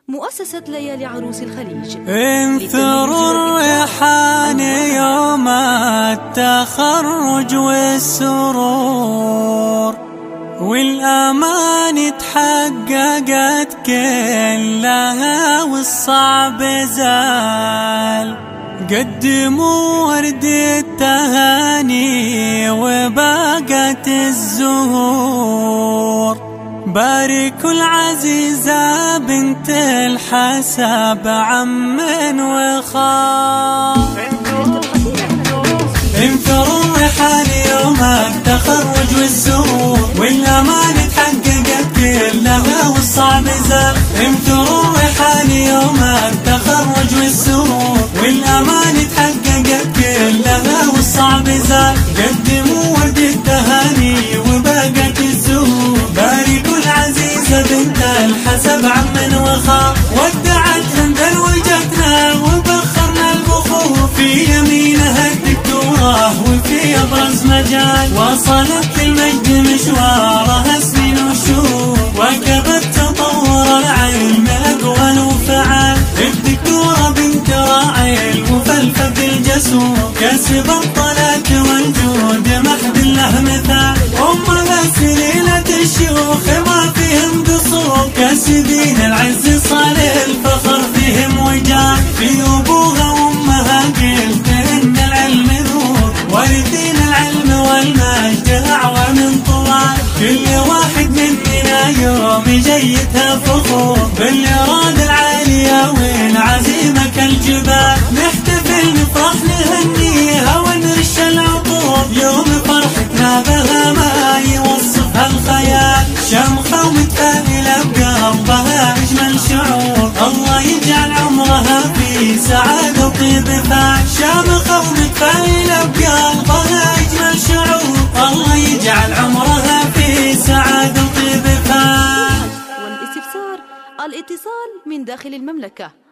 مؤسسة ليالي عروس الخليج. انثروا الريحان يوم التخرج والسرور، والآمان تحققت كلها والصعب زال. قدموا ورد التهاني وباقت الزهور، باركوا العزيزة بنت الحسب عم وخال. انثروا الريحان يوم التخرج والسرور، والأمان تحققت كلها والصعب زال. انثروا الريحان يوم التخرج والسرور، والأمان تحققت كلها والصعب زال. قدموا ورد التهاني وباقت الزهور، باركوا العزيزة بنت الحسب عم وخال. ودعتهم بل وجدنا وبخرنا البخور، في يمينها الدكتوراه وفي أبرز مجال. وصلت للمجد مشوارها سنين وشهور، وكبت تطور العلم أقوال وفعال. الدكتورة بنت راعي وفي الفضل الجسور، كسب الطلات والجود محد له مثال. أمها سليلة الشيوخ ما فيهم قصور، كاسبين العز صالح الفخر فيهم وجال. في أبوها وأمها قلت إن العلم نور، وارثين العلم والمجد أعوام طوال. كل واحد مننا يوم جيتها فخور، بالإرادة العالية والعزيمة كالجبال. نحتفل نفرح نهنيها ونرش العطور، يوم فرحتنا بها ما يوصفها الخيال. شمخة ومتفائلة بقلبها أجمل شعور، الله يجعل عمرها في سعادة وطيب فال. شامخة ومتفائلة بقلبها أجمل شعور، الله يجعل عمرها في سعادة وطيب فال. والاستفسار الاتصال من داخل المملكة